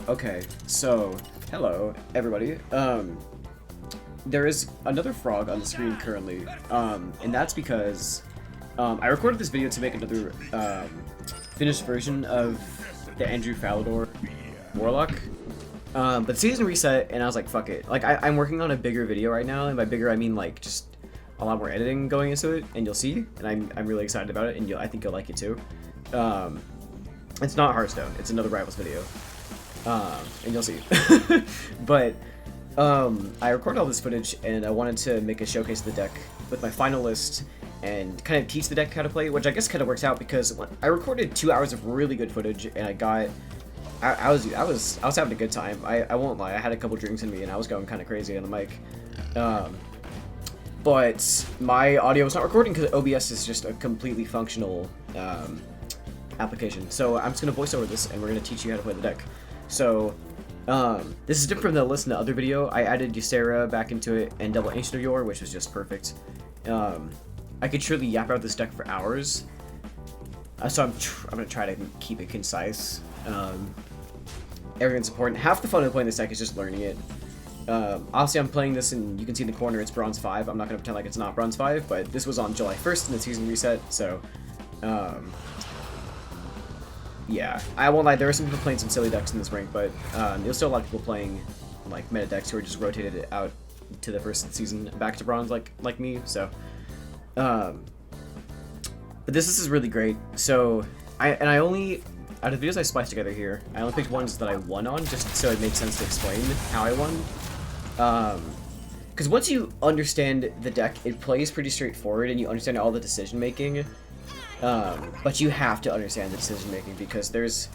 Okay, so hello everybody. There is another frog on the screen currently, and that's because I recorded this video to make another finished version of the Andrew Falador Warlock. But the season reset, and I was like, fuck it. Like, I'm working on a bigger video right now, and by bigger I mean like just a lot more editing going into it, and you'll see. And I'm really excited about it, and I think you'll like it too. It's not Hearthstone; it's another Rivals video, and you'll see. But I recorded all this footage, and I wanted to make a showcase of the deck with my final list and kind of teach the deck how to play, which I guess kind of works out because I recorded 2 hours of really good footage, and I was having a good time. I won't lie, I had a couple drinks in me, and I was going kind of crazy on the mic. But my audio was not recording because OBS is just a completely functional application. So I'm just gonna voice over this, and we're gonna teach you how to play the deck. So this is different from the list in the other video. I added Ysera back into it and double Ancient of Yore, which was just perfect. I could surely yap out this deck for hours. So I'm gonna try to keep it concise. Everyone's important. Half the fun of playing this deck is just learning it. Obviously I'm playing this, and you can see in the corner it's Bronze 5. I'm not gonna pretend like it's not Bronze 5, but this was on July 1st in the season reset, so yeah, I won't lie, there are some people playing some silly decks in this rank, but there's still a lot of people playing like meta decks who are just rotated it out to the first of the season back to Bronze like me, so but this is really great. So I only, out of the videos I spliced together here, I only picked ones that I won on, just so it made sense to explain how I won. Because once you understand the deck, it plays pretty straightforward, and you understand all the decision making. But you have to understand the decision making, because there's,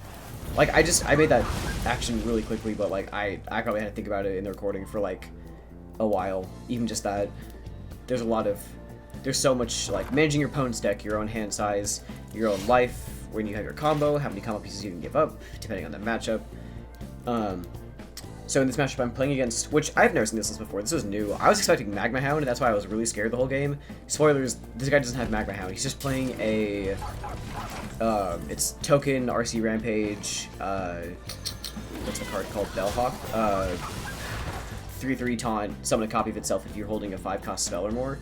like, I made that action really quickly, but like I probably had to think about it in the recording for like a while. Even just that, there's so much, like, managing your opponent's deck, your own hand size, your own life, when you have your combo, how many combo pieces you can give up, depending on the matchup. So in this matchup I'm playing against, which I've never seen this list before, this was new. I was expecting Magma Hound, and that's why I was really scared the whole game. Spoilers, this guy doesn't have Magma Hound, he's just playing a, it's Token, RC Rampage, what's the card called, Bellhawk, 3/3 taunt, summon a copy of itself if you're holding a 5-cost spell or more.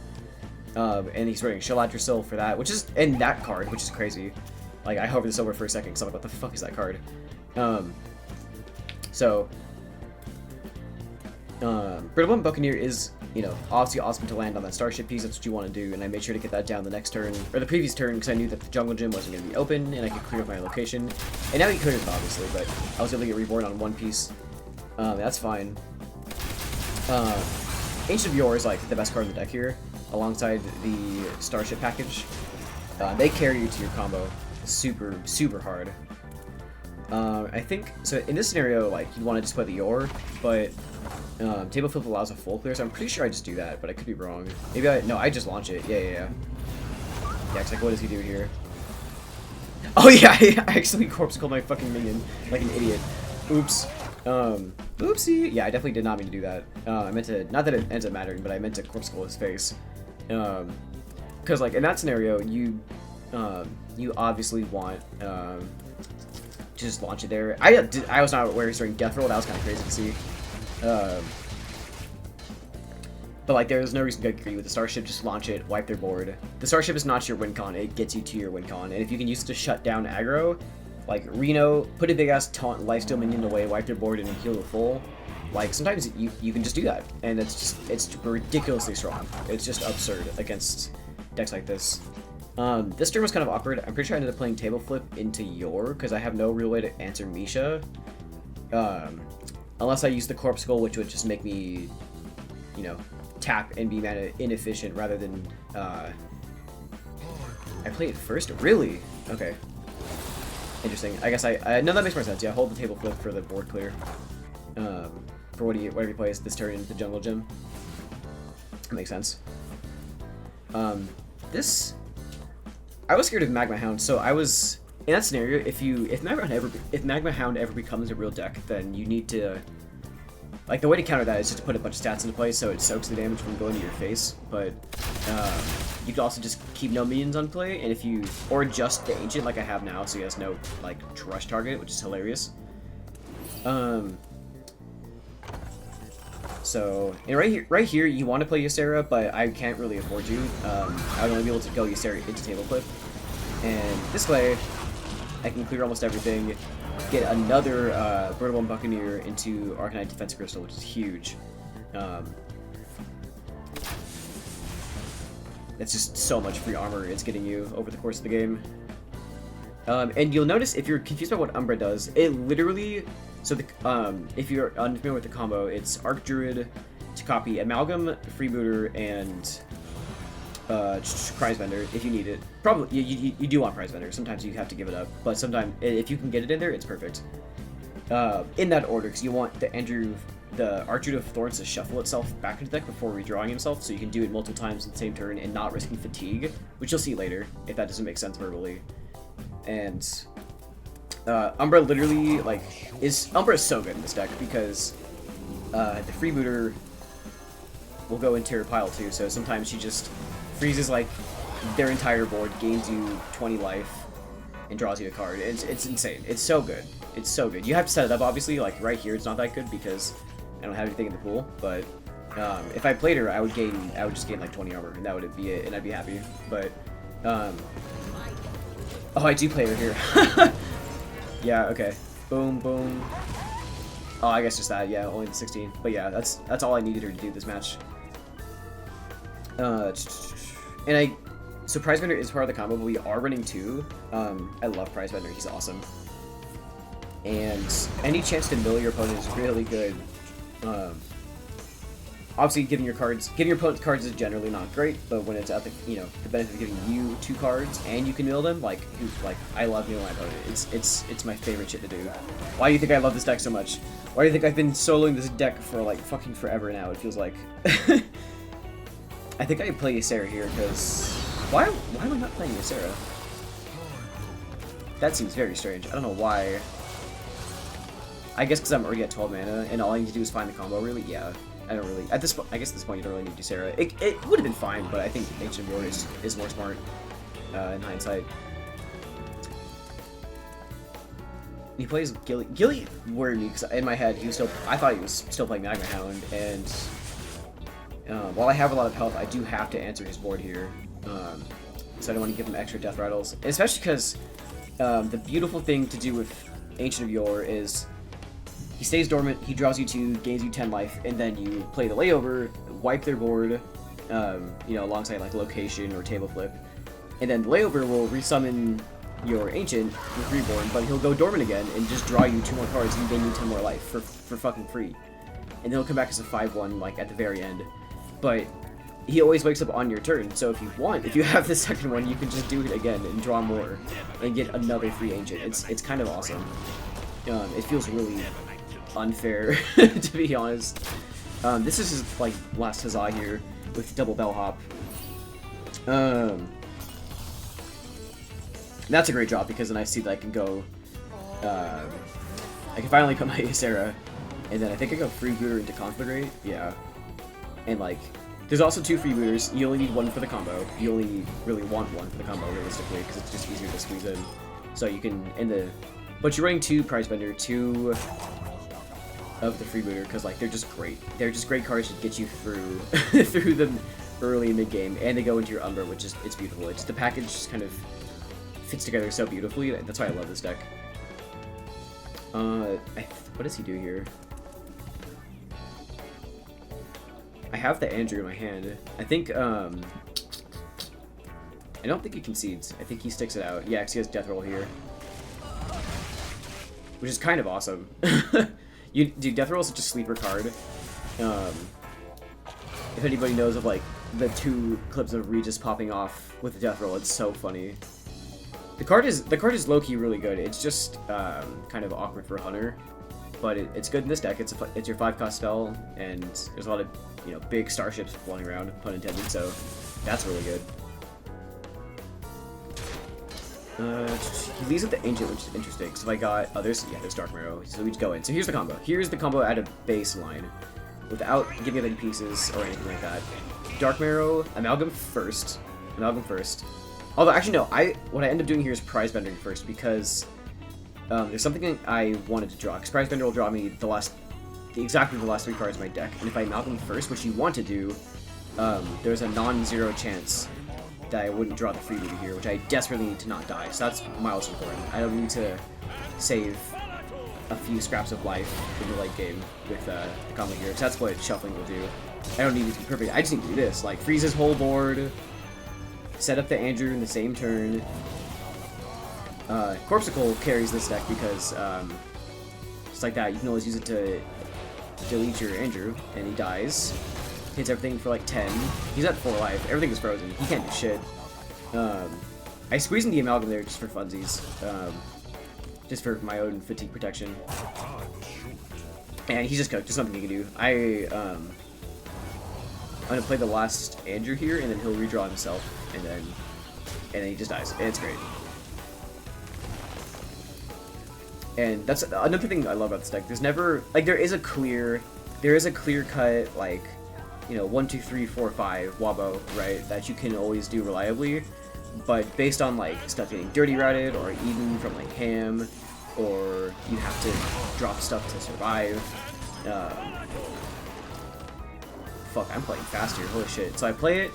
And he's running Shell Out Yourself for that, which is, and that card, which is crazy. Like, I hovered this over for a second, because I'm like, what the fuck is that card? Brittlebone Buccaneer is, you know, obviously awesome to land on that Starship piece. That's what you want to do, and I made sure to get that down the next turn, or the previous turn, because I knew that the jungle gym wasn't going to be open, and I could clear up my location. And now he cleared it, obviously, but I was able to get reborn on one piece. That's fine. Ancient of Yore is, like, the best card in the deck here, alongside the Starship package. They carry you to your combo super, super hard. I think, so in this scenario, like, you want to just play the Yore, but table flip allows a full clear, so I'm pretty sure I just do that, but I could be wrong. Maybe no, I just launch it. Yeah, it's like, what does he do here? Oh yeah, I actually Corpsicle my fucking minion, like an idiot. Oops. Oopsie. Yeah, I definitely did not mean to do that. I meant to, not that it ends up mattering, but I meant to Corpsicle his face. Because, like, in that scenario, you obviously want, to just launch it there. I was not aware he was doing Death Roll, that was kind of crazy to see. But, like, there's no reason to agree with the Starship, just launch it, wipe their board. The Starship is not your win con, it gets you to your win con, and if you can use it to shut down aggro, like Reno, put a big ass taunt lifesteal minion away, wipe their board, and heal to full. Like, sometimes you can just do that, and it's ridiculously strong. It's just absurd against decks like this. This turn was kind of awkward. I'm pretty sure I ended up playing Table Flip into Yore, because I have no real way to answer Misha. Unless I use the Corpsicle, which would just make me, you know, tap and be mana inefficient rather than, I play it first? Really? Okay. Interesting. I guess no, that makes more sense. Yeah, hold the Table Flip for the board clear. For whatever he plays this turn into the jungle gym. That makes sense. I was scared of Magma Hound, so I was in that scenario. If Magma Hound ever becomes a real deck, then you need to Like, the way to counter that is just to put a bunch of stats into place so it soaks the damage from going to your face, but you can also just keep no minions on play, and if you, or just the Ancient like I have now, so he has no, like, rush target, which is hilarious. So, and right here, you want to play Ysera, but I can't really afford to. I would only be able to go Ysera into table clip, and this way, I can clear almost everything, get another Brittlebone Buccaneer into Arkonite Defense Crystal, which is huge. It's just so much free armor it's getting you over the course of the game. And you'll notice, if you're confused about what Umbra does, it literally... So, if you're unfamiliar with the combo, it's Archdruid to copy Amalgam, Freebooter, and Prize Vendor, if you need it. Probably, you do want Prize Vendor. Sometimes you have to give it up, but sometimes, if you can get it in there, it's perfect. In that order, because you want the Archdruid of Thorns to shuffle itself back into the deck before redrawing himself, so you can do it multiple times in the same turn and not risking fatigue, which you'll see later, if that doesn't make sense verbally. And... Umbra literally, like, Umbra is so good in this deck because the Freebooter will go into her pile too, so sometimes she just freezes, like, their entire board, gains you 20 life, and draws you a card. It's insane. It's so good. It's so good. You have to set it up, obviously, like, right here it's not that good because I don't have anything in the pool, but if I played her, I would just gain, like, 20 armor, and that would be it, and I'd be happy, but, oh, I do play her here. Yeah, okay. Boom, boom. Oh, I guess just that. Yeah, only the 16. But yeah, that's all I needed her to do this match. So Prize Vendor is part of the combo, but we are running 2. I love Prize Vendor. He's awesome. And any chance to mill your opponent is really good. Obviously, giving your opponent's cards is generally not great, but when it's at the the benefit of giving you 2 cards and you can mill them, like I love milling my opponent. It's my favorite shit to do. Why do you think I love this deck so much? Why do you think I've been soloing this deck for like fucking forever now? It feels like. I think I play Ysera here because why am I not playing Ysera? That seems very strange. I don't know why. I guess because I'm already at 12 mana and all I need to do is find the combo. Really, yeah. I don't really, I guess at this point you don't really need Ysera. It would have been fine, but I think Ancient Yore is more smart in hindsight. He plays Gilly. Gilly worried me because in my head I thought he was still playing Magma Hound, and while I have a lot of health, I do have to answer his board here. So I don't want to give him extra death rattles, especially because the beautiful thing to do with Ancient of Yore is he stays dormant, he draws you 2, gains you 10 life, and then you play the Layover, wipe their board, alongside like Location or Table Flip, and then the Layover will resummon your Ancient with Reborn, but he'll go dormant again and just draw you 2 more cards and gain you 10 more life for fucking free. And then he'll come back as a 5/1 like at the very end. But he always wakes up on your turn, so if you have the second one, you can just do it again and draw more and get another free Ancient. It's kind of awesome. It feels really unfair, to be honest. This is his, like, last huzzah here with double bellhop. That's a great drop because then I see that I can go. I can finally put my Ysera, and then I think I go Freebooter into Conflagrate. Yeah, and like, there's also 2 Freebooters. You only need 1 for the combo. You only really want 1 for the combo, realistically, because it's just easier to squeeze in. So you can but you're running 2 Prize Vendor, 2 of the Freebooter, because like they're just great. They're just great cards to get you through through the early mid game, and they go into your Umbra, which is it's beautiful. It's the package just kind of fits together so beautifully. That's why I love this deck. What does he do here? I have the Andrew in my hand. I think I don't think he concedes. I think he sticks it out. Yeah, because he has Death Roll here, which is kind of awesome. Dude, Death Roll is such a sleeper card. If anybody knows of like the 2 clips of Regis popping off with the Death Roll, it's so funny. The card is low-key really good. It's just kind of awkward for Hunter, but it's good in this deck. It's your 5-cost spell, and there's a lot of big starships floating around, pun intended. So that's really good. He leaves with the Ancient, which is interesting. So if I got... Oh, there's Darkmarrow. So we just go in. So here's the combo. Here's the combo at a baseline. Without giving up any pieces or anything like that. Darkmarrow, Amalgam first. Although, actually, no. What I end up doing here is Prize Bending first because there's something I wanted to draw. Because Prize Bender will draw me exactly the last 3 cards of my deck. And if I Amalgam first, which you want to do, there's a non-zero chance that I wouldn't draw the Freebooter here, which I desperately need to not die. So that's miles important. I don't need to save a few scraps of life in the late game with the combo here. So that's what shuffling will do. I don't need it to be perfect. I just need to do this. Like, freeze his whole board, set up the Andrew in the same turn. Corpsicle carries this deck because, just like that, you can always use it to delete your Andrew, and he dies. Hits everything for like 10. He's at 4 life. Everything is frozen. He can't do shit. I squeezed in the Amalgam there just for funsies. Just for my own fatigue protection. And he's just cooked. There's nothing he can do. I'm gonna play the last Andrew here, and then he'll redraw himself, and then he just dies. And it's great. And that's another thing I love about this deck. There's never there is a clear cut, like, you know, 1, 2, 3, 4, 5 Wabo, right, that you can always do reliably, but based on like stuff getting dirty routed, or even from like ham, or you have to drop stuff to survive. Fuck, I'm playing fast here, holy shit. So I play it,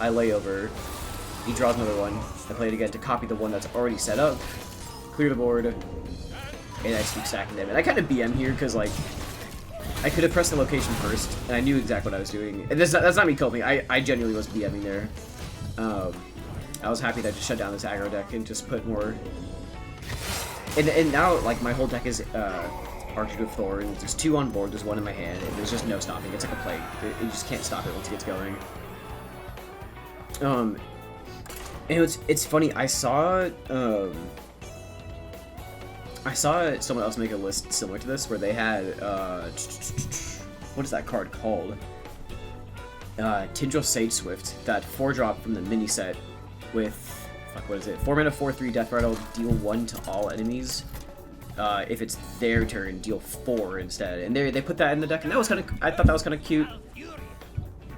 I Layover, he draws another one, I play it again to copy the one that's already set up, clear the board, and I just keep stacking them. And I kind of BM here because, like, I could have pressed the location first, and I knew exactly what I was doing. And that's not me coping. I genuinely was BMing there. I was happy that I just shut down this aggro deck and just put more. And now, like, my whole deck is Archdruid of Thorns. There's 2 on board, there's 1 in my hand, and there's just no stopping. It's like a plague. You just can't stop it once it gets going. And it's funny. I saw someone else make a list similar to this where they had what is that card called? Tindril Sage Swift, that 4-drop from the mini set with, fuck, what is it? 4 mana, 4/3 Death Rattle, deal 1 to all enemies. If it's their turn, deal 4 instead. And they put that in the deck, and that was I thought that was kind of cute.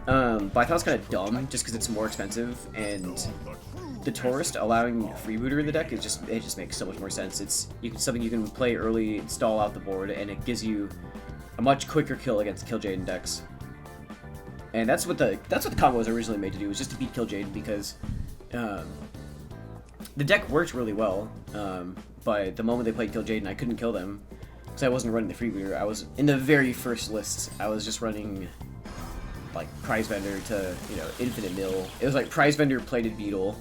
But I thought it was kind of dumb just because it's more expensive, and the Tourist allowing Freebooter in the deck it just makes so much more sense. It's something you can play early, stall out the board, and it gives you a much quicker kill against Kill Jaden decks. And that's what the combo was originally made to do, was just to beat Kill Jaden, because the deck worked really well. But the moment they played Kill Jaden, I couldn't kill them because I wasn't running the Freebooter. I was in the very first list. I was just running like Prize Vendor to, you know, Infinite Mill. It was like Prize Vendor, Plated Beetle.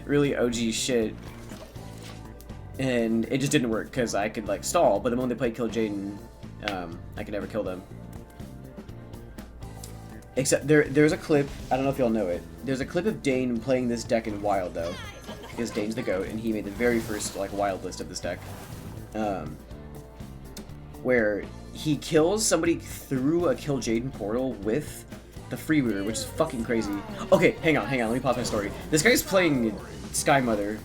Really OG shit. And it just didn't work because I could like stall, but the moment they played Kill Jaden, I could never kill them. Except there's a clip, I don't know if y'all know it. There's a clip of Dane playing this deck in Wild though, because Dane's the GOAT, and he made the very first like Wild list of this deck, where he kills somebody through a Kill Jaden portal with the Freebooter, which is fucking crazy. Okay, hang on, let me pause my story. This guy's playing Sky Mother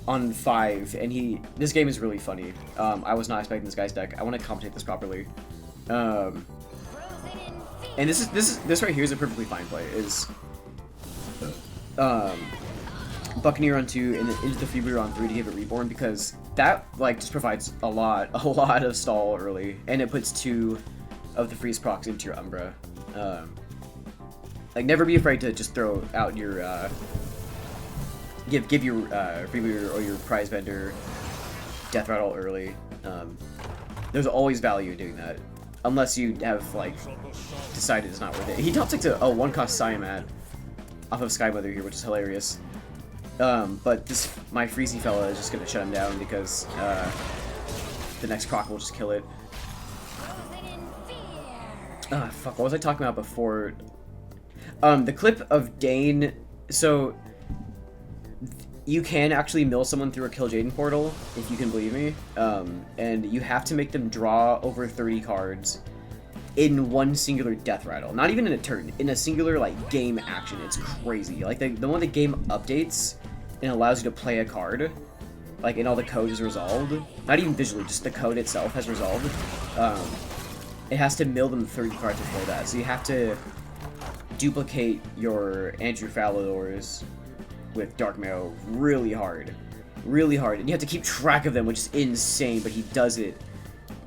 on 5, and this game is really funny. I was not expecting this guy's deck. I want to commentate this properly. And this right here is a perfectly fine play. Is Buccaneer on 2 and then into the Freebooter on 3 to give it Reborn, because that like just provides a lot of stall early, and it puts 2 of the freeze procs into your Umbra. Like, never be afraid to just throw out your give your Freebooter or your Prize Vendor Death Rattle early. There's always value in doing that, unless you have like decided it's not worth it. He top ticked a 1-cost Siamat off of Sky Mother here, which is hilarious. But my Freezy fella is just gonna shut him down because the next proc will just kill it. Fuck, what was I talking about before? The clip of Dane, so you can actually mill someone through a Kill Jaden portal, if you can believe me, and you have to make them draw over 30 cards in one singular Death Rattle. Not even in a turn, in a singular, like, game action. It's crazy. Like, the one the game updates, and it allows you to play a card, like, and all the code is resolved. Not even visually, just the code itself has resolved. It has to mill them 30 cards before that, so you have to duplicate your Andrew Faladors with Darkmarrow really hard. Really hard. And you have to keep track of them, which is insane, but he does it.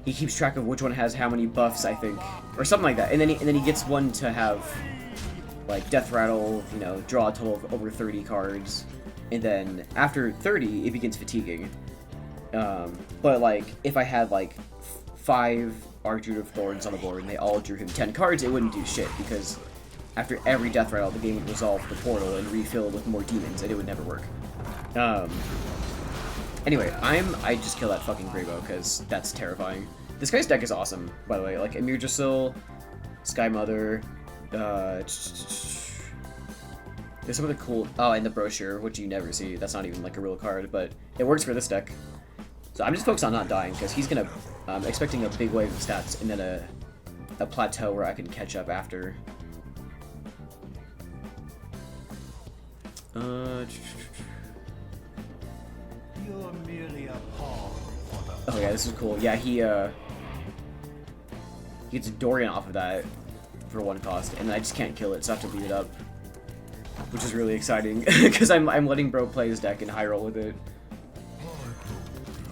He keeps track of which one has how many buffs, I think. Or something like that. And then he gets one to have, like, Death Rattle, you know, draw a total of over 30 cards. And then, after 30, it begins fatiguing. But, like, if I had, like, 5 Archdruid of Thorns on the board and they all drew him 10 cards, it wouldn't do shit, because after every Death Rattle, the game would resolve the portal and refill with more demons, and it would never work. Anyway, I just kill that fucking Greybow, because that's terrifying. This guy's deck is awesome, by the way. Like, Emirdrasil, Sky Mother, there's some other cool... Oh, and the Brochure, which you never see. That's not even, like, a real card, but it works for this deck. So I'm just focused on not dying, because he's gonna... I'm expecting a big wave of stats, and then a plateau where I can catch up after. You're merely a pawn. Oh yeah, this is cool. Yeah, he gets Dorian off of that for 1 cost, and I just can't kill it, so I have to leave it up. Which is really exciting, because I'm letting bro play his deck and high roll with it.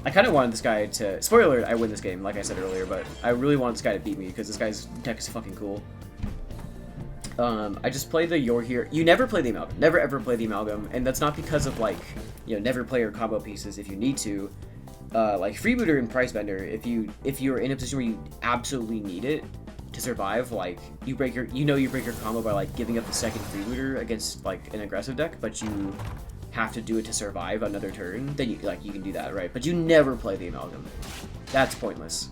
I kind of wanted this guy to... Spoiler alert, I win this game, like I said earlier, but I really want this guy to beat me, because this guy's deck is fucking cool. I just play the Yore here. You never play the Amalgam. Never ever play the Amalgam, and that's not because of, like, you know, never play your combo pieces if you need to. Like, Freebooter and Price Bender, if you're in a position where you absolutely need it to survive, like, you break your combo by, like, giving up the second Freebooter against, like, an aggressive deck, but you have to do it to survive another turn, then you can do that, right? But you never play the Amalgam. That's pointless.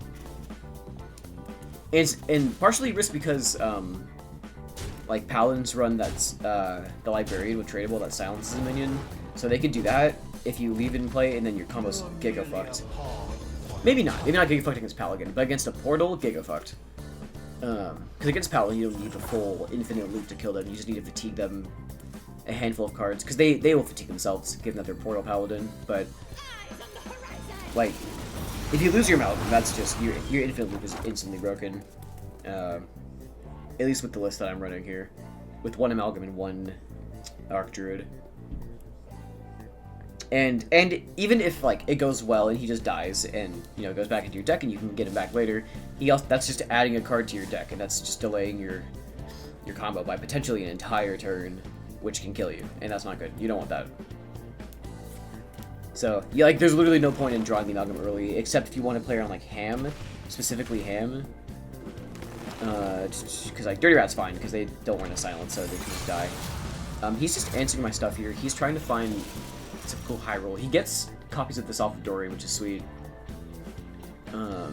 And partially risk because, like, Paladins run that's the Librarian with Tradable that silences a minion, so they could do that if you leave it in play and then your combo's Giga fucked. Maybe not Giga fucked against Paladin, but against a Portal, Giga fucked. Because against Paladin you don't need the full infinite loop to kill them, you just need to fatigue them a handful of cards, because they will fatigue themselves given that they're Portal Paladin, but, like, if you lose your Amalgam, that's just, your infinite loop is instantly broken. At least with the list that I'm running here. With 1 Amalgam and 1 Archdruid. And even if, like, it goes well and he just dies and, you know, goes back into your deck and you can get him back later, that's just adding a card to your deck, and that's just delaying your combo by potentially an entire turn, which can kill you, and that's not good. You don't want that. So, yeah, like, there's literally no point in drawing the Amalgam early, except if you want to play around, like, Ham, specifically Ham. Because, like, Dirty Rat's fine, because they don't run a silence, so they can just die. He's just answering my stuff here. He's trying to find typical high roll. He gets copies of this off of Dorian, which is sweet. I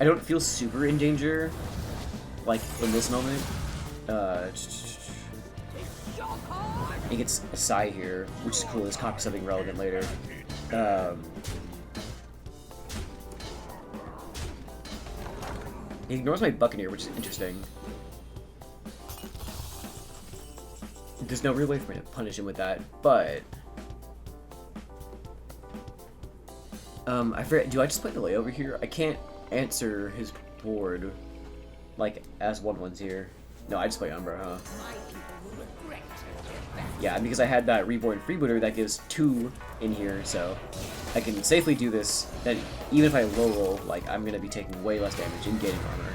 don't feel super in danger, like, in this moment. He gets a Psy here, which is cool. Let's copy something relevant later. He ignores my Buccaneer, which is interesting. There's no real way for me to punish him with that, but... I forget, do I just play the Layover here? I can't answer his board, like, as 1/1s here. No, I just play Umbra, huh? Yeah, because I had that Reborn Freebooter that gives 2 in here, so I can safely do this, that even if I low roll, like, I'm gonna be taking way less damage and gaining armor.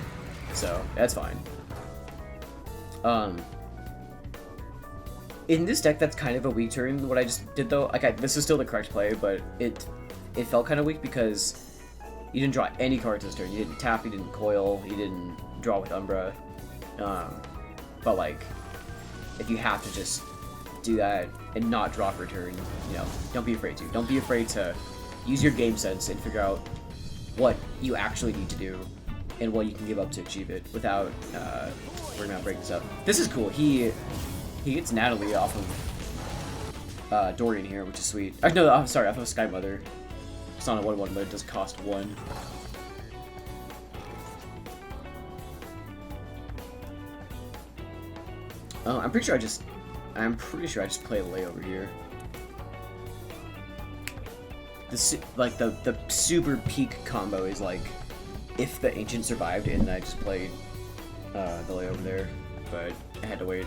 So, that's fine. In this deck, that's kind of a weak turn, what I just did, though. Like, this is still the correct play, but it felt kind of weak because you didn't draw any cards this turn. You didn't tap, you didn't coil, you didn't draw with Umbra. But, like, if you have to just do that and not draw for a turn, you know, don't be afraid to. Don't be afraid to use your game sense and figure out what you actually need to do and what you can give up to achieve it without worrying about breaking stuff. This is cool. He gets Natalie off of Dorian here, which is sweet. No, I'm sorry, off of Sky Mother. It's not a 1/1, but it does cost 1. I'm pretty sure I I'm pretty sure I just play Layover here. Like the super peak combo is like if the Ancient survived and I just played the Layover there, but I had to wait.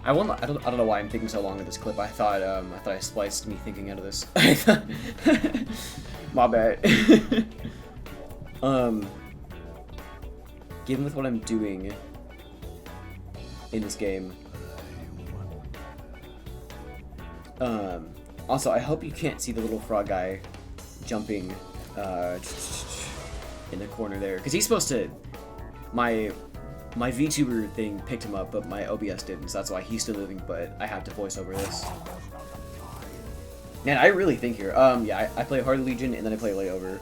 I don't know why I'm thinking so long of this clip. I thought I spliced me thinking out of this. My bad. Given with what I'm doing in this game. Also, I hope you can't see the little frog guy jumping in the corner there, because he's supposed to. My VTuber thing picked him up, but my OBS didn't, so that's why he's still moving. But I have to voice over this. Man, I really think here. Yeah, I play Hard Legion and then I play Layover.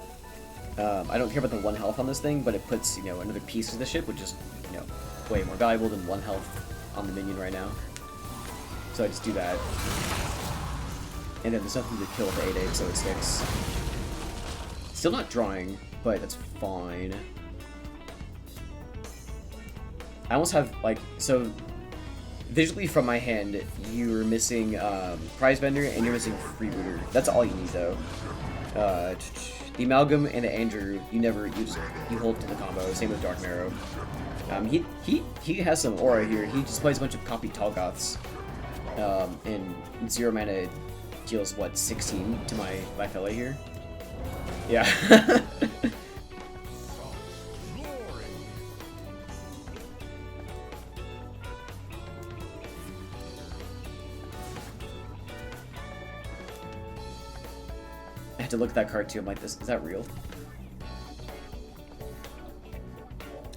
I don't care about the 1 health on this thing, but it puts, you know, another piece of the ship, which is, you know, way more valuable than 1 health on the minion right now. So I just do that. And then there's nothing to kill with the 8/8, so it sticks. Still not drawing, but that's fine. I almost have, like, so visually from my hand, you're missing Prize Vendor and you're missing Freebooter. That's all you need, though. The Amalgam and the Andrew, you hold to the combo. Same with Darkmarrow. He has some aura here. He just plays a bunch of copied Talgoths. And 0 mana deals what, 16 to my fella here? Yeah. I had to look at that card too. I'm like, is that real?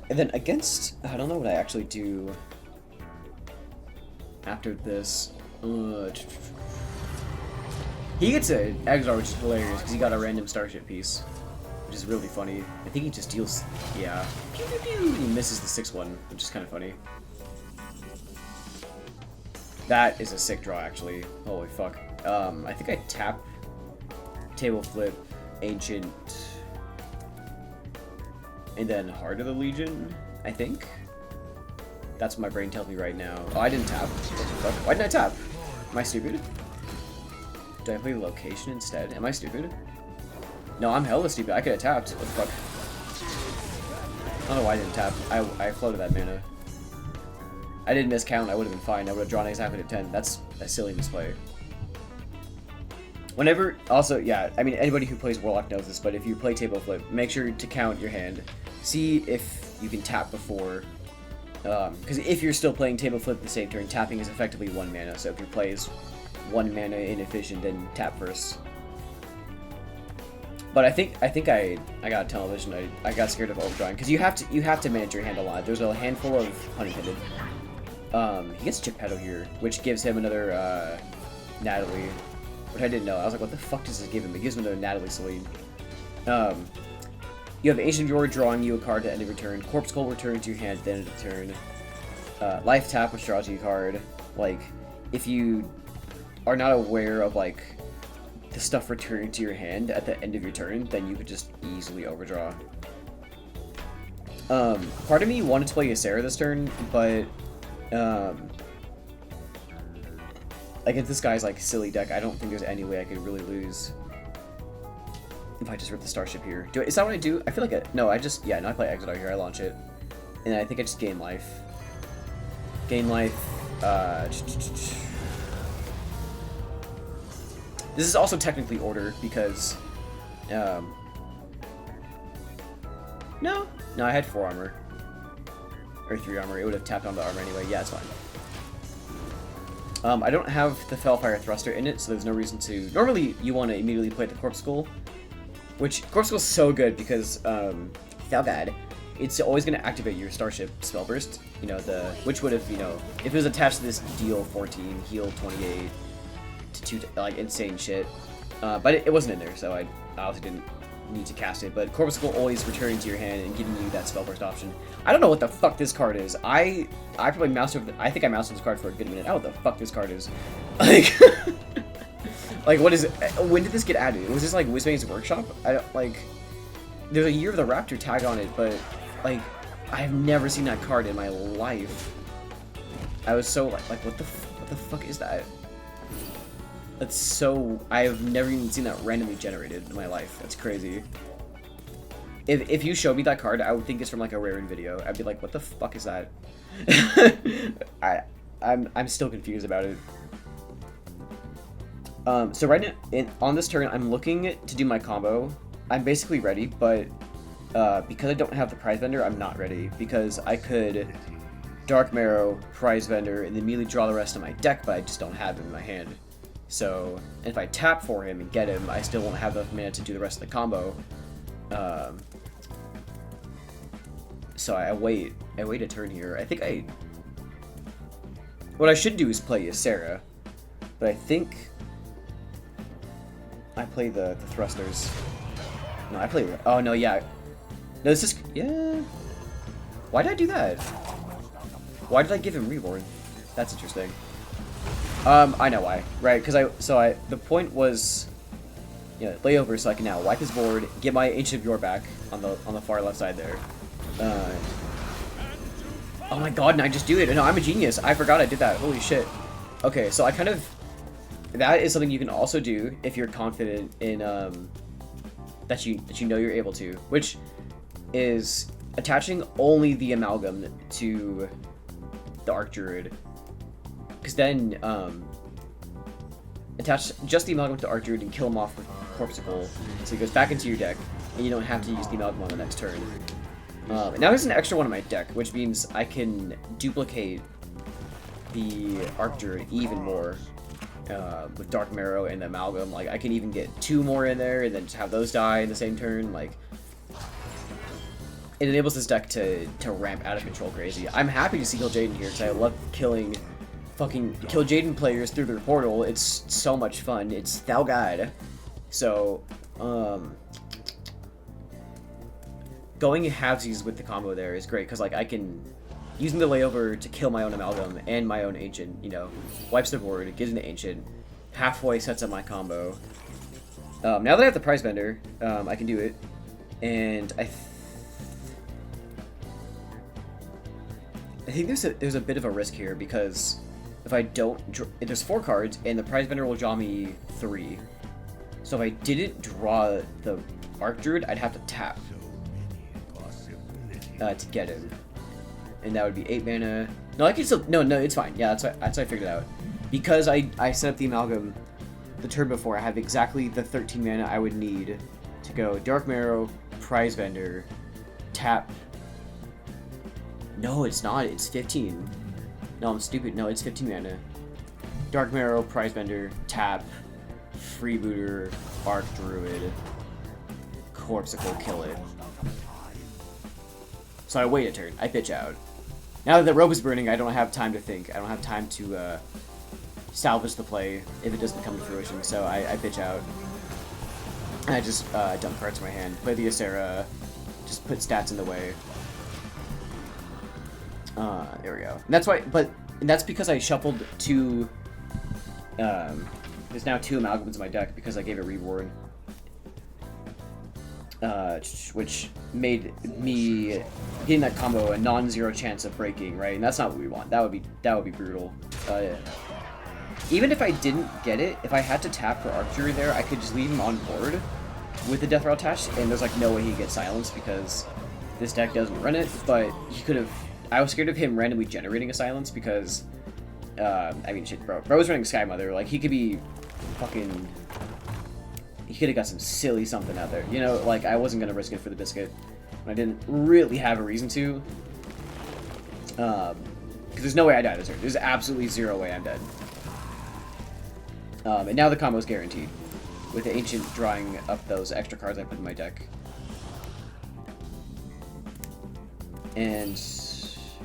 And then against, I don't know what I actually do after this. He gets an Exodar, which is hilarious because he got a random Starship piece, which is really funny. I think he just deals, yeah. Pew, pew, pew. He misses the 6/1, which is kind of funny. That is a sick draw, actually. Holy fuck. I think I tap, table flip, Ancient, and then Heart of the Legion, I think. That's what my brain tells me right now. Oh, I didn't tap. What the fuck? Why didn't I tap? Am I stupid? Did I play Location instead? Am I stupid? No, I'm hella stupid. I could have tapped. What the fuck? I don't know why I didn't tap. I floated that mana. I didn't miscount. I would have been fine. I would have drawn exactly to 10. That's a silly misplay. Whenever, also, yeah, I mean, anybody who plays Warlock knows this, but if you play table flip, make sure to count your hand. See if you can tap before, because if you're still playing table flip the same turn, tapping is effectively 1 mana, so if your play is 1 mana inefficient, then tap first. But I think I got a television. I got scared of overdrawing, because you have to manage your hand a lot. There's a handful of Honeycomb. He gets Geppetto here, which gives him another Natalie. Which I didn't know. I was like, what the fuck does this give him? It gives him another Natalie Celine. You have Ancient Yore drawing you a card at the end of your turn. Corpsicle returning to your hand at the end of the turn. Life Tap, which draws you a card. Like, if you are not aware of, like, the stuff returning to your hand at the end of your turn, then you could just easily overdraw. Part of me wanted to play Ysera this turn, but, against this guy's, like, silly deck, I don't think there's any way I could really lose if I just rip the Starship here. Is that what I do? I feel like no, I play Exodar here, I launch it. And I think I just gain life. Gain life, this is also technically order, because, no, I had 4 armor. Or 3 armor, it would have tapped on the armor anyway, yeah, it's fine. I don't have the Felfire Thruster in it, so there's no reason to... Normally, you want to immediately play the Corpsicle, which Corpsicle's so good because, so bad. It's always going to activate your Starship Spellburst, you know, which would have, you know, if it was attached to this deal 14, heal 28, to 2, like, insane shit. But it wasn't in there, so I obviously didn't need to cast it, but Corpsicle always returning to your hand and giving you that Spellburst option. I don't know what the fuck this card is. I probably moused over I think I moused over this card for a good minute. I don't know what the fuck this card is. Like, like, what is it? When did this get added? Was this, like, Wizbane's Workshop? I don't, like, there's a Year of the Raptor tag on it, but, like, I've never seen that card in my life. I was so like what the fuck is that? That's so... I've never even seen that randomly generated in my life. That's crazy. If you showed me that card, I would think it's from like a rare video. I'd be like, what the fuck is that? I'm still confused about it. So right now, on this turn, I'm looking to do my combo. I'm basically ready, but because I don't have the prize vendor, I'm not ready. Because I could Darkmarrow, prize vendor, and then immediately draw the rest of my deck, but I just don't have him in my hand. So if I tap for him and get him, I still won't have enough mana to do the rest of the combo. So I wait a turn here. I think what I should do is play Ysera, but I think I play the Thrusters. No, I play. Oh no, yeah. No, this is yeah. Why did I do that? Why did I give him Reborn? That's interesting. I know why, right? Because the point was, layover so I can now wipe his board, get my Ancient of Yore back on the far left side there. Oh my god, and I just do it. No, I'm a genius. I forgot I did that. Holy shit. Okay, so I kind of... That is something you can also do if you're confident in, that you know you're able to. Which is attaching only the Amalgam to the Archdruid. Because then, attach just the Amalgam to Archdruid and kill him off with Corpsicle. So he goes back into your deck, and you don't have to use the Amalgam on the next turn. And now there's an extra one in my deck, which means I can duplicate the Archdruid even more with Darkmarrow and the Amalgam. Like, I can even get 2 more in there and then just have those die in the same turn. Like, it enables this deck to ramp out of control crazy. I'm happy to see Kil'jaeden here because I love killing fucking Kil'jaeden players through their portal. It's so much fun. It's Thou God. So, going halvesies with the combo there is great because like I can using the layover to kill my own Amalgam and my own Ancient, wipes the board, gives me the Ancient, halfway sets up my combo. Now that I have the prize vendor, I can do it, and I think there's a bit of a risk here because if I don't, there's 4 cards and the prize vendor will draw me 3. So if I didn't draw the Archdruid, I'd have to tap to get him, and that would be 8 mana. No, I can still no, it's fine. Yeah, that's what I figured out. Because I set up the Amalgam the turn before, I have exactly the 13 mana I would need to go Darkmarrow, prize vendor, tap. No, it's not. It's 15. No, I'm stupid. No, it's 15 mana. Darkmarrow, prize vendor, tap, freebooter, Archdruid, Corpsicle, kill it. So I wait a turn. I pitch out. Now that the rope is burning, I don't have time to think. I don't have time to salvage the play if it doesn't come to fruition. So I pitch out. And I just dump cards in my hand. Play the Ysera. Just put stats in the way. There we go. And that's why, and that's because I shuffled 2. There's now 2 Amalgams in my deck because I gave it Reborn. Which made me getting that combo a non-zero chance of breaking, right? And that's not what we want. That would be brutal. Even if I didn't get it, if I had to tap for Archdruid there, I could just leave him on board with the Death Rattle attached, and there's like no way he gets silenced because this deck doesn't run it. But he could have. I was scared of him randomly generating a silence because, I mean, shit, bro was running Sky Mother. Like, he could be fucking. He could have got some silly something out there. Like, I wasn't going to risk it for the biscuit. I didn't really have a reason to. Because there's no way I die this turn. There's absolutely 0 way I'm dead. And now the combo's guaranteed. With the Ancient drawing up those extra cards I put in my deck. And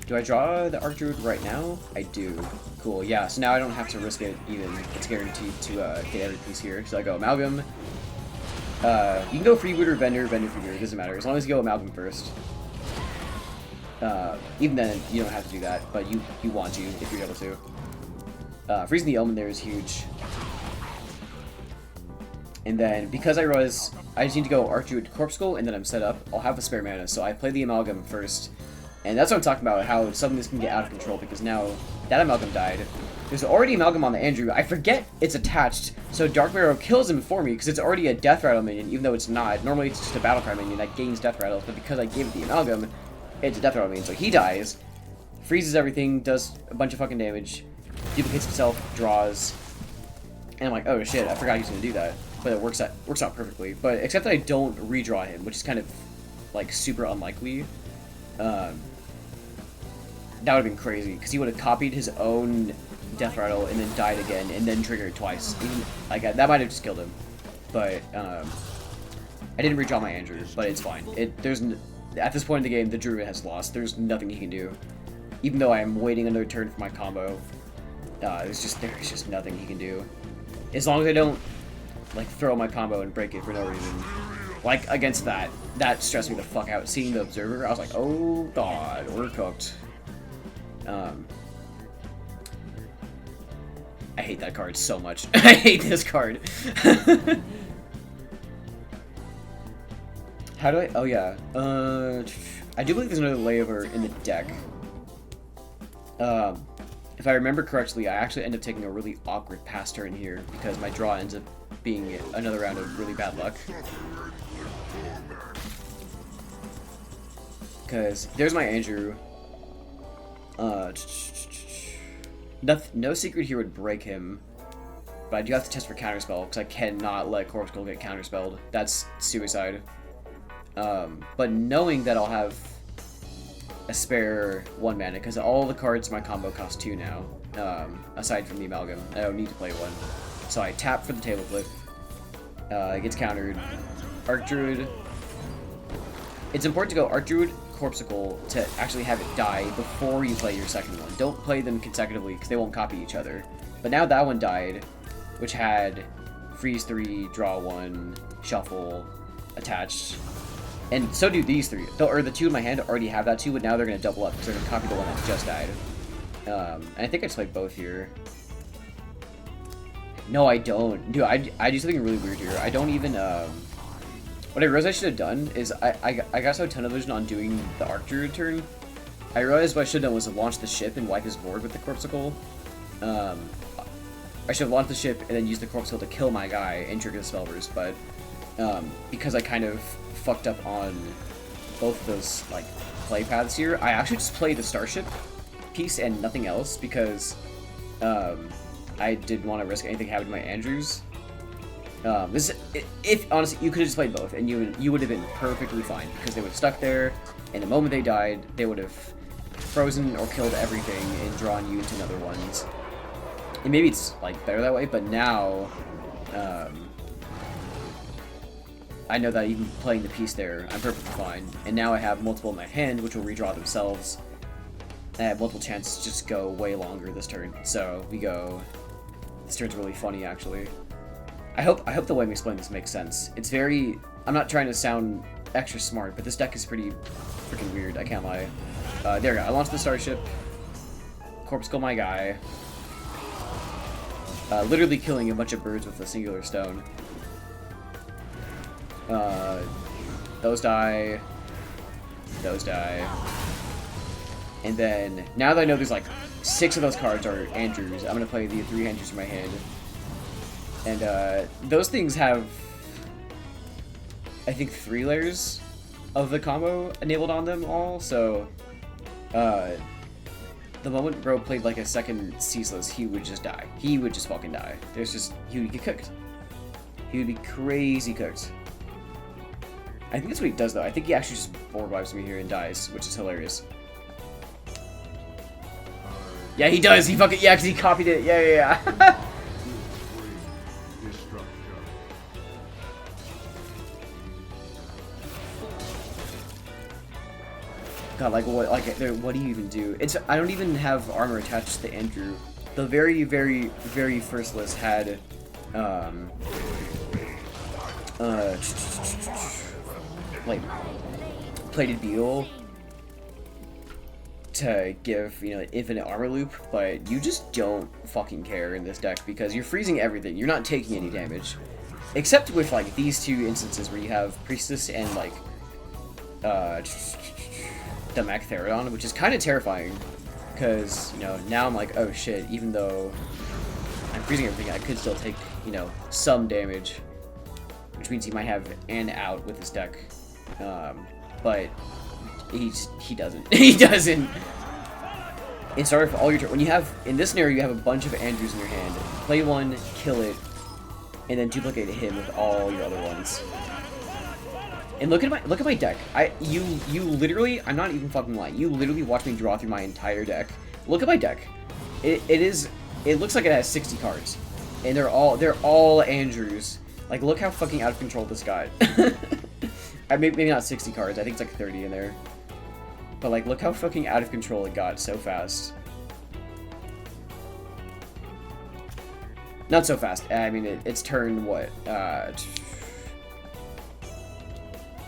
do I draw the Archdruid right now? I do. Cool, yeah, so now I don't have to risk it even. It's guaranteed to get every piece here. So I go Amalgam. You can go Freebooter, Vendor, Freebooter, it doesn't matter. As long as you go Amalgam first. Even then, you don't have to do that, but you want to if you're able to. Freezing the Omen there is huge. And then, because I just need to go Archdruid Corpsicle, and then I'm set up, I'll have a spare mana. So I play the Amalgam first, And that's what I'm talking about, how suddenly this can get out of control, because now that Amalgam died. There's already Amalgam on the Andrew. I forget it's attached, so Darkmarrow kills him for me, because it's already a Death Rattle minion, even though it's not. Normally it's just a Battlecry minion that gains Death Rattles, but because I gave it the Amalgam, it's a Death Rattle minion. So he dies, freezes everything, does a bunch of fucking damage, duplicates himself, draws, and I'm like, oh shit, I forgot he was going to do that. But it works out perfectly. But except that I don't redraw him, which is kind of, like, super unlikely. That would have been crazy, because he would have copied his own Death Rattle and then died again, and then triggered twice. Even, like, that might have just killed him. But, I didn't redraw my Andrew, but it's fine. At this point in the game, the Druid has lost. There's nothing he can do. Even though I am waiting another turn for my combo, there's just nothing he can do. As long as I don't, like, throw my combo and break it for no reason. Like, against that stressed me the fuck out. Seeing the Observer, I was like, oh god, we're cooked. I hate that card so much. I hate this card. How do I... Oh, yeah. I do believe there's another Layover in the deck. If I remember correctly, I actually end up taking a really awkward pass turn here because my draw ends up being another round of really bad luck. Because there's my Andrew. No secret here would break him, but I do have to test for counterspell because I cannot let Corpsicle get counterspelled. That's suicide. But knowing that I'll have a spare 1 mana, because all the cards in my combo cost 2 now, aside from the Amalgam. I don't need to play 1. So I tap for the table flip. It gets countered. Archdruid. It's important to go Archdruid, Corpsicle to actually have it die before you play your second one. Don't play them consecutively because they won't copy each other. But now that one died, which had freeze 3, draw 1, shuffle attached. And so do these 3. Or the 2 in my hand already have that too, but now they're going to double up because they're going to copy the one that just died. And I think I just played both here. No, I don't. Dude, I do something really weird here. I don't even, what I realized I should have done is I got so tunnel vision on doing the Archdruid turn. I realized what I should have done was to launch the ship and wipe his board with the Corpsicle. I should have launched the ship and then used the Corpsicle to kill my guy and trigger the Spellburst, but because I kind of fucked up on both of those like play paths here, I actually just played the Starship piece and nothing else because I didn't want to risk anything happening to my Andrews. If honestly, you could have just played both, and you would have been perfectly fine because they would have stuck there, and the moment they died, they would have frozen or killed everything and drawn you into another ones. And maybe it's like better that way, but now I know that even playing the piece there, I'm perfectly fine. And now I have multiple in my hand, which will redraw themselves. I have multiple chances to just go way longer this turn. So we go. This turn's really funny, actually. I hope the way I'm explaining this makes sense. It's very... I'm not trying to sound extra smart, but this deck is pretty freaking weird, I can't lie. There we go. I launched the Starship. Corpsicle my guy. Literally killing a bunch of birds with a singular stone. Those die. Those die. And then, now that I know there's like 6 of those cards are Andrews, I'm going to play the 3 Andrews in my hand. And those things have, I think, 3 layers of the combo enabled on them all, so the moment bro played like a second Ceaseless, he would just die. He would just fucking die. He would get cooked. He would be crazy cooked. I think that's what he does though. I think he actually just board wipes me here and dies, which is hilarious. Yeah, he does. He fucking, yeah, because he copied it. Yeah. God, like what do you even do? I don't even have armor attached to Andrew. The very, very, very first list had like plated beetle to give, you know, infinite armor loop, but you just don't fucking care in this deck because you're freezing everything. You're not taking any damage, except with like these 2 instances where you have priestess and like the Mech Therodon, which is kind of terrifying, because, you know, now I'm like, oh shit, even though I'm freezing everything, I could still take, you know, some damage, which means he might have an out with his deck, but he doesn't. He doesn't. And sorry for all your when you have, in this scenario, you have a bunch of Andrews in your hand, play one, kill it, and then duplicate him with all your other ones. And look at my deck. You literally, I'm not even fucking lying. You literally watch me draw through my entire deck. Look at my deck. It looks like it has 60 cards, and they're all Andrews. Like, look how fucking out of control this got. Maybe not 60 cards. I think it's like 30 in there. But like, look how fucking out of control it got so fast. Not so fast. I mean, it's turn what?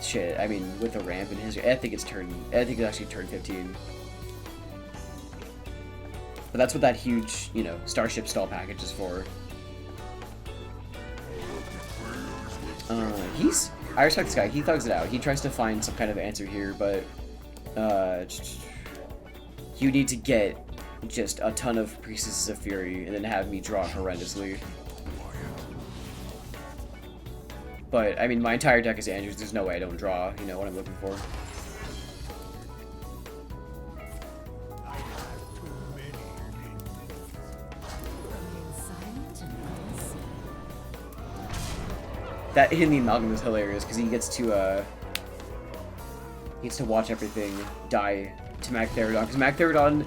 Shit. I mean, with the ramp in history, I think it's actually turn 15. But that's what that huge, you know, Starship stall package is for. I respect this guy. He thugs it out. He tries to find some kind of answer here, but you need to get just a ton of Priestesses of Fury and then have me draw horrendously. But, I mean, my entire deck is Andrews. There's no way I don't draw, you know, what I'm looking for. That hitting the Amalgam is hilarious because he gets to watch everything die to Mech Therodon. Because Mech Therodon,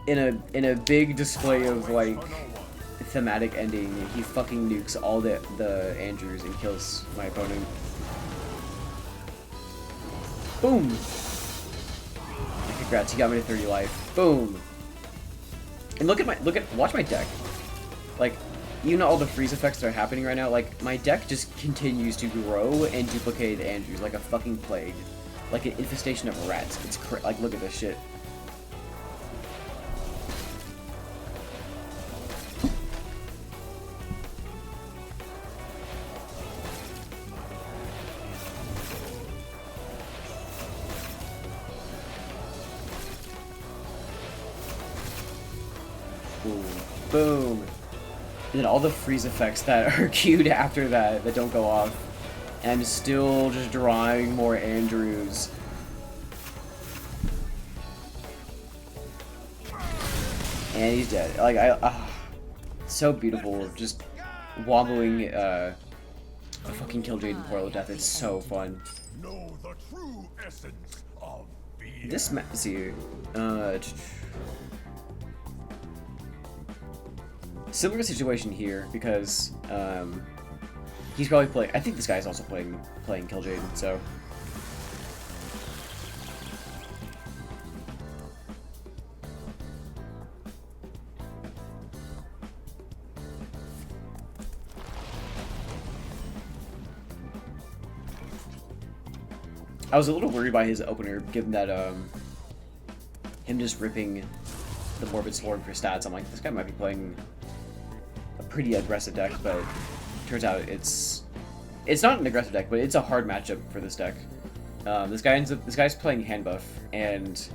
in a big display of like thematic ending, he fucking nukes all the Andrews and kills my opponent. Boom! Congrats, he got me to 30 life. Boom! And watch my deck. Like, you know all the freeze effects that are happening right now, like, my deck just continues to grow and duplicate Andrews like a fucking plague. Like an infestation of rats. It's like, look at this shit. Boom. Boom. And then all the freeze effects that are queued after that don't go off. And I'm still just drawing more Andrews. And he's dead. Like, so beautiful. Just wobbling a fucking Killjade and Portal of Death. It's so fun. Know the true essence of being. This map, see, similar situation here because he's probably playing. I think this guy's also playing Killjade, so. I was a little worried by his opener, given that him just ripping the Morbid Swarm for stats. I'm like, this guy might be playing a pretty aggressive deck, but turns out it's not an aggressive deck, but it's a hard matchup for this deck. This guy's playing Handbuff, and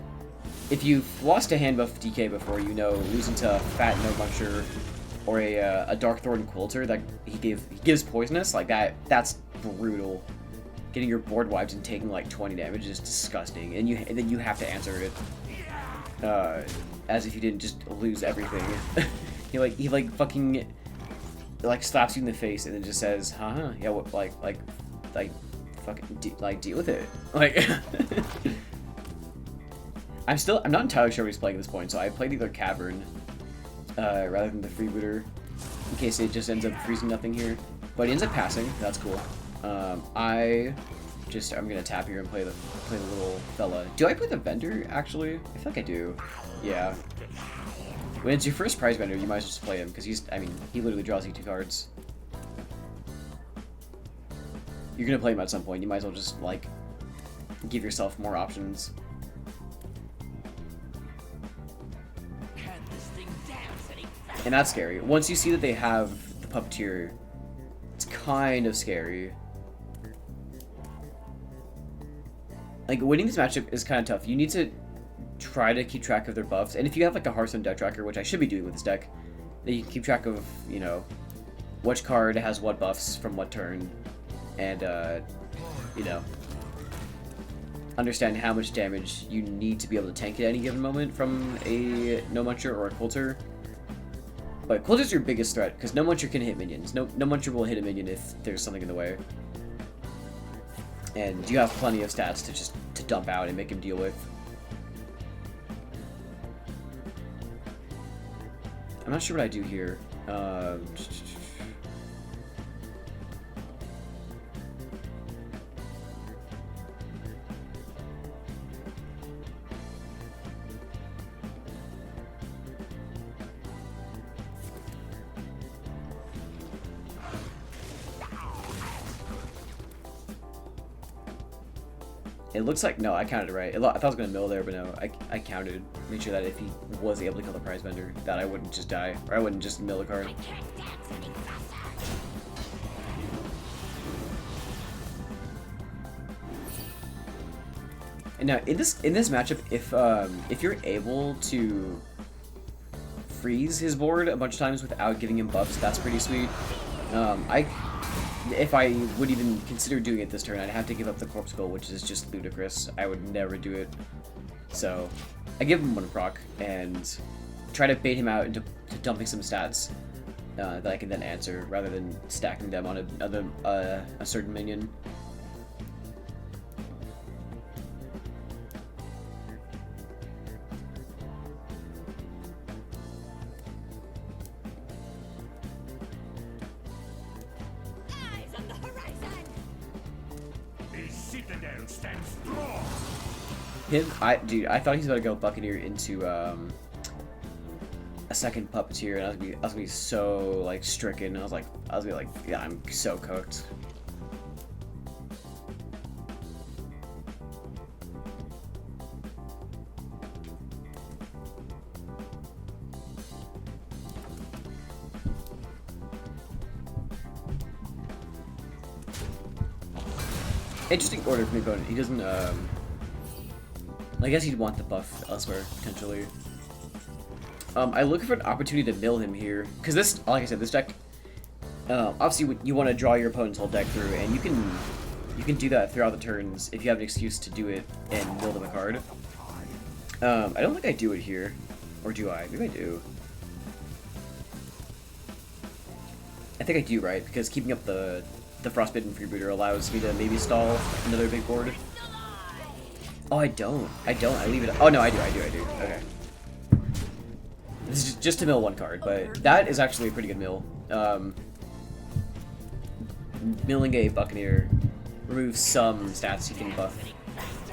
if you've lost to Handbuff DK before, you know losing to Fat No Muncher or a Darkthorn Quilter that he gives poisonous, like that's brutal. Getting your board wiped and taking like 20 damage is disgusting, and then you have to answer it as if you didn't just lose everything. he fucking like slaps you in the face and then just says, "Huh? Yeah, what? Like fucking deal with it." Like, I'm not entirely sure what he's playing at this point, so I played either Cavern rather than the Freebooter in case it just ends up freezing nothing here, but he ends up passing. That's cool. I'm gonna tap here and play the little fella. Do I play the vendor, actually? I feel like I do. Yeah. When it's your first prize vendor, you might as well just play him, because he literally draws you 2 cards. You're gonna play him at some point, you might as well just, like, give yourself more options. And that's scary. Once you see that they have the Puppeteer, it's kind of scary. like, winning this matchup is kind of tough. You need to try to keep track of their buffs, and if you have like a Hearthstone deck tracker, which I should be doing with this deck, then you can keep track of, you know, which card has what buffs from what turn, and you know, understand how much damage you need to be able to tank at any given moment from a No Muncher or a Coulter. But Coulter's your biggest threat, because No Muncher can hit minions. No Muncher will hit a minion if there's something in the way. And you have plenty of stats to dump out and make him deal with. I'm not sure what I do here. It looks like, no, I counted it right. I thought I was going to mill there, but no, I counted. Made sure that if he was able to kill the prize vendor, that I wouldn't just die, or I wouldn't just mill the card. And now, in this matchup, if you're able to freeze his board a bunch of times without giving him buffs, that's pretty sweet. If I would even consider doing it this turn, I'd have to give up the Corpsicle, which is just ludicrous. I would never do it. So, I give him one proc, and try to bait him out into dumping some stats that I can then answer, rather than stacking them on a certain minion. Dude, I thought he was about to go Buccaneer into a second Puppeteer, and I was gonna be so like stricken. I was gonna be like, yeah, I'm so cooked. Interesting order from the opponent. He doesn't I guess he'd want the buff elsewhere, potentially. I look for an opportunity to mill him here, because this, like I said, this deck, obviously you want to draw your opponent's whole deck through, and you can do that throughout the turns if you have an excuse to do it and mill them a card. I don't think I do it here, or do I? Maybe I do. I think I do, right? Because keeping up the Frostbitten Freebooter allows me to maybe stall another big board. Oh, I don't. I leave it. Oh, no, I do. Okay. This is just to mill one card, but that is actually a pretty good mill. Milling a Buccaneer removes some stats you can buff.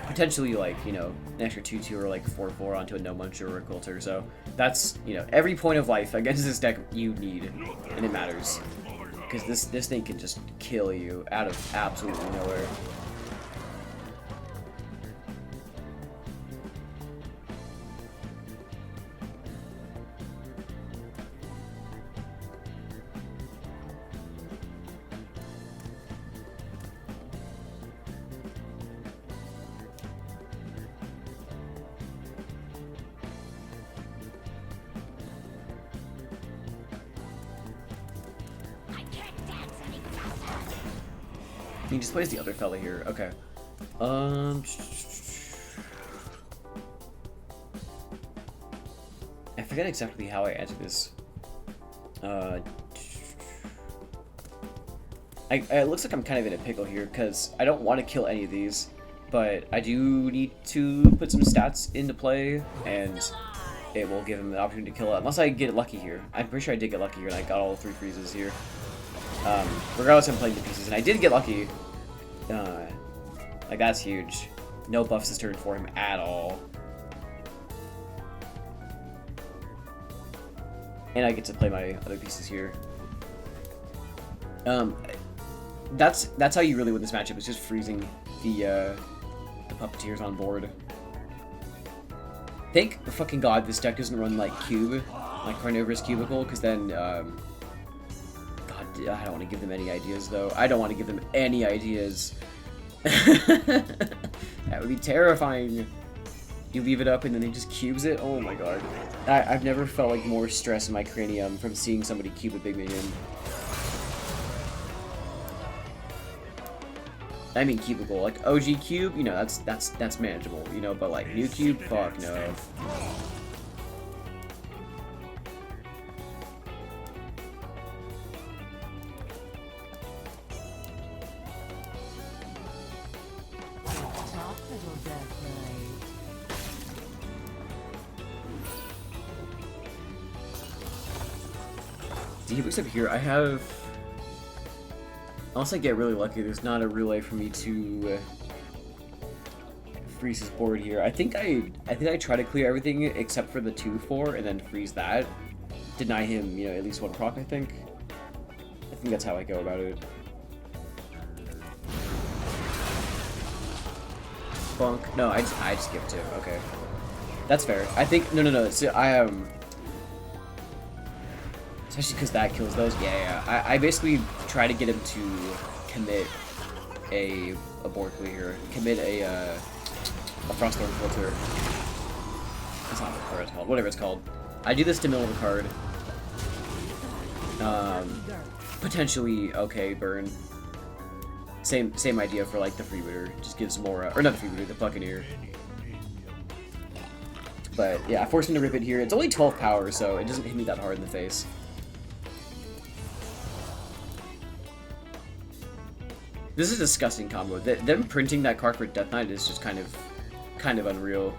Potentially, like, you know, an extra 2/2 or like 4/4 onto a No Muncher or a Coulter. So that's, you know, every point of life against this deck you need, and it matters. Because this thing can just kill you out of absolutely nowhere. He just plays the other fella here. Okay. I forget exactly how I answered this. It looks like I'm kind of in a pickle here, because I don't want to kill any of these, but I do need to put some stats into play, and it will give him the opportunity to kill it, unless I get lucky here. I'm pretty sure I did get lucky here, and I got all 3 freezes here. Regardless, I'm playing the pieces, and I did get lucky. Like, that's huge. No buffs this turn for him at all. And I get to play my other pieces here. That's how you really win this matchup, is just freezing the Puppeteers on board. Thank the fucking god this deck doesn't run like Cube, like Carnivorous Cubicle, because then, God, I don't want to give them any ideas, though. I don't want to give them any ideas. That would be terrifying. You leave it up and then he just cubes it? Oh my god. I've never felt like more stress in my cranium from seeing somebody cube a big minion. I mean cubable, like OG cube, you know, that's manageable, you know, but like new cube, fuck no. He looks up here. I have, unless I get really lucky, there's not a relay for me to freeze his board here. I think I try to clear everything except for the 2/4 and then freeze that. Deny him, you know, at least one proc. I think that's how I go about it. Bunk. No, I just give it to him. Okay, that's fair. I think no. So especially because that kills those. Yeah. I basically try to get him to commit a board clear, commit a Frostbitten Filter. That's not what it's called. Whatever it's called. I do this to mill of a card. Potentially okay burn. Same idea for like the Freebooter. Just gives more, or not the Freebooter, the Buccaneer. But yeah, I forced him to rip it here. It's only 12 power, so it doesn't hit me that hard in the face. This is a disgusting combo. Them printing that card for Death Knight is just kind of unreal.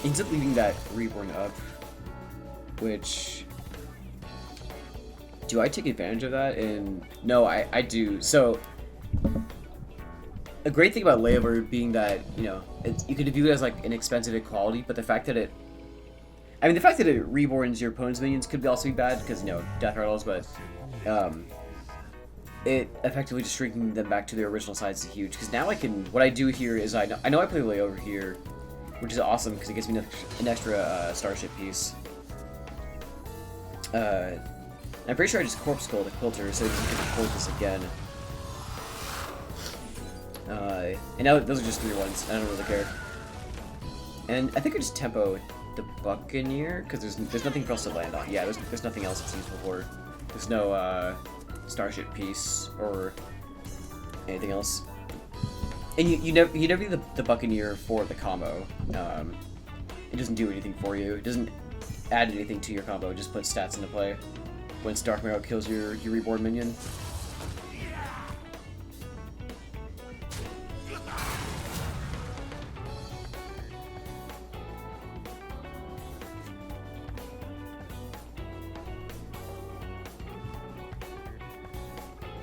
Ends up leaving that Reborn up, which, do I take advantage of that? And no, I do. So a great thing about Layover being that, you know, you could view it as like an expensive equality, but the fact that it reborns your opponent's minions could also be bad because, you know, death rattles, but it effectively just shrinking them back to their original size is huge. Because now what I do here is I know I play Layover here, which is awesome because it gives me an extra Starship piece. I'm pretty sure I just Corpsicle the Quilter so it doesn't get to hold this again. And now those are just 3/1s. I don't really care. And I think I just tempo the Buccaneer because there's nothing for us to land on. Yeah, there's nothing else it's useful for. There's no Starship piece or anything else. And you never do the Buccaneer for the combo. It doesn't do anything for you. It doesn't add anything to your combo. It just puts stats into play. Once Darkmarrow kills your reborn minion.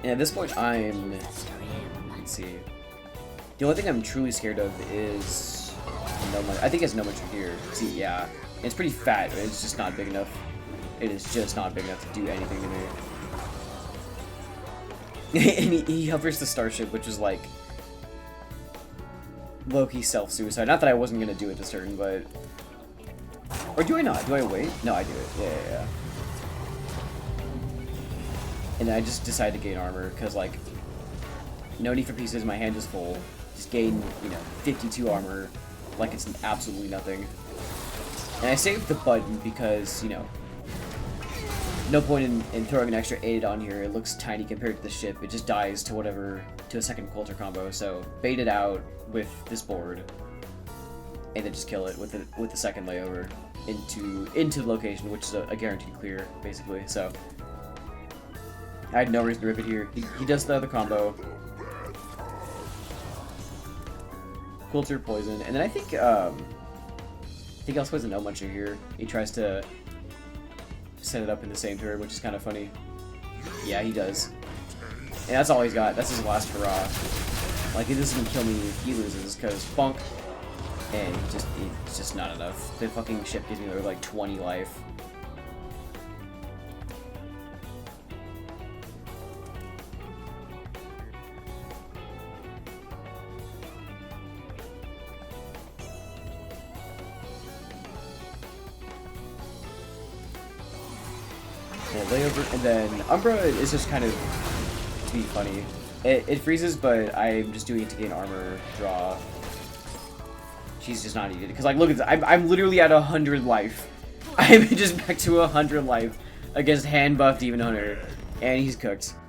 And at this point, let's see. The only thing I'm truly scared of is no much. I think it's no much here. See, yeah, it's pretty fat. But it's just not big enough. It is just not big enough to do anything to me. And he hovers the Starship, which is like low-key self-suicide. Not that I wasn't gonna do it this turn, but or do I not? Do I wait? No, I do it. Yeah. And I just decided to gain armor because like no need for pieces. My hand is full. Just gain, 52 armor like it's absolutely nothing. And I saved the button because, no point in throwing an extra 8 on here. It looks tiny compared to the ship. It just dies to a second Quilter combo. So bait it out with this board, and then just kill it with the second Layover into the location, which is a guaranteed clear basically. So I had no reason to rip it here. He does the other combo. Quilter poison, and then I think he also plays a no muncher here. He tries to set it up in the same turn, which is kind of funny. Yeah, he does. And that's all he's got. That's his last hurrah. Like, if this doesn't kill me, he loses, because bonk. And it's just not enough. The fucking ship gives me like 20 life. Cool Layover, and then Umbra is just kind of to be funny. It freezes, but I'm just doing it to gain armor draw. She's just not needed because, like, look at this. I'm literally at 100 life. I'm just back to 100 life against Handbuff Demon Hunter, and he's cooked.